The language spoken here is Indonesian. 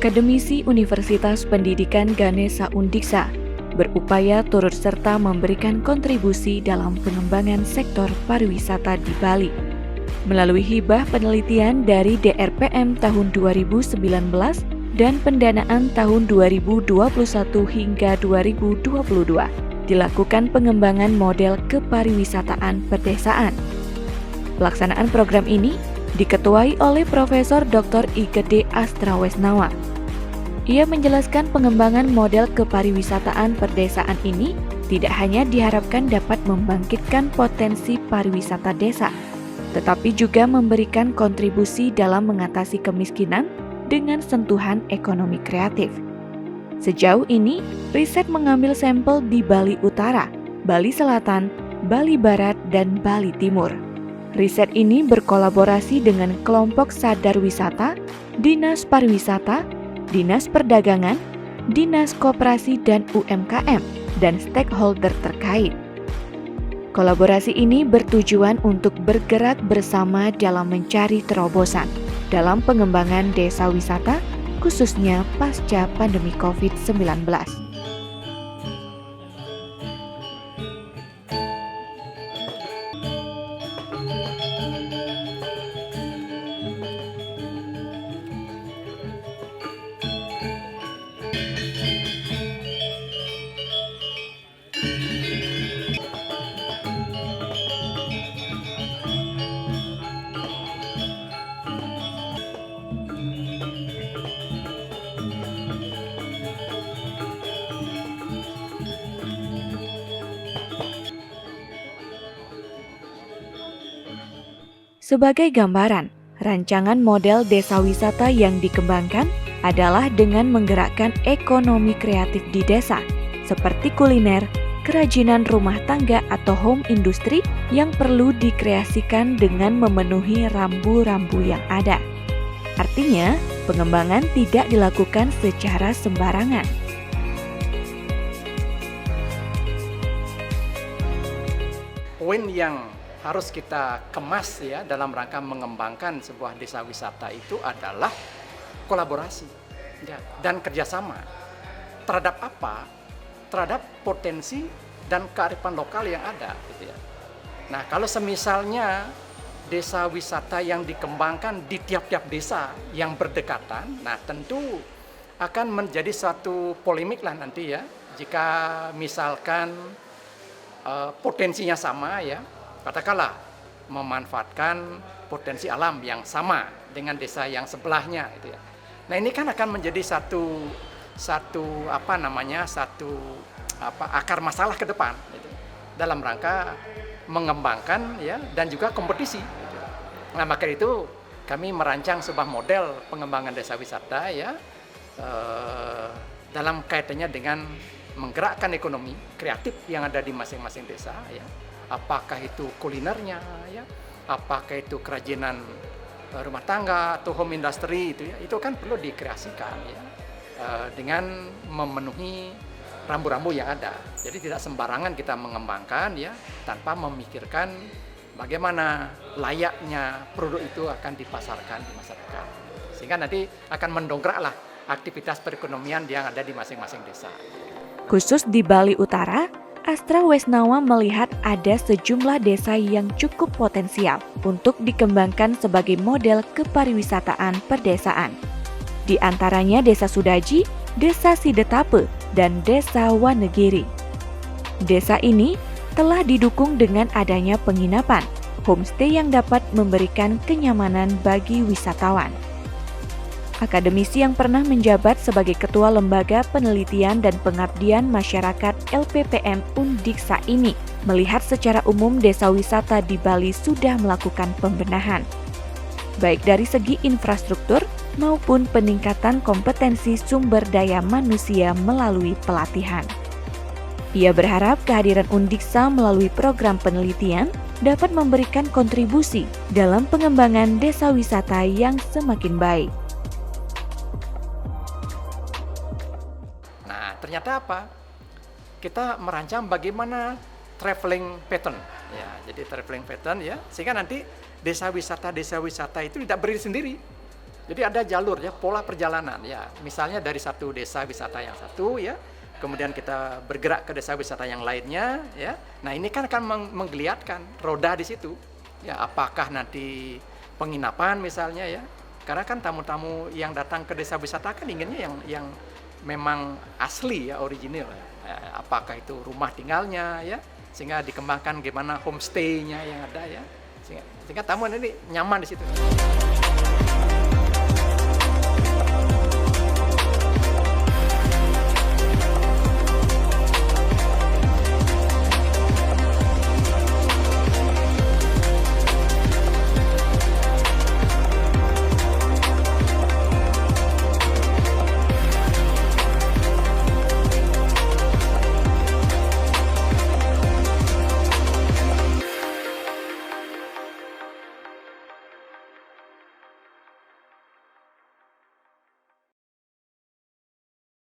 Akademisi Universitas Pendidikan Ganesha Undiksa berupaya turut serta memberikan kontribusi dalam pengembangan sektor pariwisata di Bali. Melalui hibah penelitian dari DRPM tahun 2019 dan pendanaan tahun 2021 hingga 2022, dilakukan pengembangan model kepariwisataan pedesaan. Pelaksanaan program ini diketuai oleh Profesor Dr. Igede Astrawesnawa. Ia menjelaskan pengembangan model kepariwisataan perdesaan ini tidak hanya diharapkan dapat membangkitkan potensi pariwisata desa, tetapi juga memberikan kontribusi dalam mengatasi kemiskinan dengan sentuhan ekonomi kreatif. Sejauh ini, riset mengambil sampel di Bali Utara, Bali Selatan, Bali Barat, dan Bali Timur. Riset ini berkolaborasi dengan kelompok sadar wisata, Dinas Pariwisata, Dinas Perdagangan, Dinas Koperasi dan UMKM, dan stakeholder terkait. Kolaborasi ini bertujuan untuk bergerak bersama dalam mencari terobosan dalam pengembangan desa wisata, khususnya pasca pandemi COVID-19. Sebagai gambaran, rancangan model desa wisata yang dikembangkan adalah dengan menggerakkan ekonomi kreatif di desa, seperti kuliner, kerajinan rumah tangga atau home industry yang perlu dikreasikan dengan memenuhi rambu-rambu yang ada. Artinya, pengembangan tidak dilakukan secara sembarangan. Poin yang harus kita kemas ya dalam rangka mengembangkan sebuah desa wisata itu adalah kolaborasi ya, dan kerjasama terhadap apa? Terhadap potensi dan kearifan lokal yang ada gitu ya. Nah, kalau semisalnya desa wisata yang dikembangkan di tiap-tiap desa yang berdekatan, nah tentu akan menjadi suatu polemik lah nanti ya, jika misalkan potensinya sama ya, katakanlah memanfaatkan potensi alam yang sama dengan desa yang sebelahnya gitu ya. Nah, ini kan akan menjadi satu akar masalah ke depan gitu, dalam rangka mengembangkan ya dan juga kompetisi gitu. Nah, maka itu kami merancang sebuah model pengembangan desa wisata ya dalam kaitannya dengan menggerakkan ekonomi kreatif yang ada di masing-masing desa ya. Apakah itu kulinernya ya, apakah itu kerajinan rumah tangga atau home industry itu ya, itu kan perlu dikreasikan ya dengan memenuhi rambu-rambu yang ada. Jadi tidak sembarangan kita mengembangkan ya tanpa memikirkan bagaimana layaknya produk itu akan dipasarkan di masyarakat. Sehingga nanti akan mendongkraklah aktivitas perekonomian yang ada di masing-masing desa. Khusus di Bali Utara, Astrawesnawa melihat ada sejumlah desa yang cukup potensial untuk dikembangkan sebagai model kepariwisataan perdesaan. Di antaranya Desa Sudaji, Desa Sidetape, dan Desa Wanegiri. Desa ini telah didukung dengan adanya penginapan, homestay yang dapat memberikan kenyamanan bagi wisatawan. Akademisi yang pernah menjabat sebagai Ketua Lembaga Penelitian dan Pengabdian Masyarakat LPPM Undiksa ini melihat secara umum desa wisata di Bali sudah melakukan pembenahan, baik dari segi infrastruktur maupun peningkatan kompetensi sumber daya manusia melalui pelatihan. Ia berharap kehadiran Undiksa melalui program penelitian dapat memberikan kontribusi dalam pengembangan desa wisata yang semakin baik. Ternyata apa? Kita merancang bagaimana traveling pattern ya. Jadi traveling pattern ya, sehingga nanti desa wisata itu tidak berdiri sendiri. Jadi ada jalur ya, pola perjalanan ya. Misalnya dari satu desa wisata yang satu ya, kemudian kita bergerak ke desa wisata yang lainnya ya. Nah, ini kan akan menggeliatkan roda di situ. Ya, apakah nanti penginapan misalnya ya. Karena kan tamu-tamu yang datang ke desa wisata kan inginnya yang memang asli ya, original. Apakah itu rumah tinggalnya ya, sehingga dikembangkan gimana homestay-nya yang ada ya. Sehingga tamu ini nyaman di situ.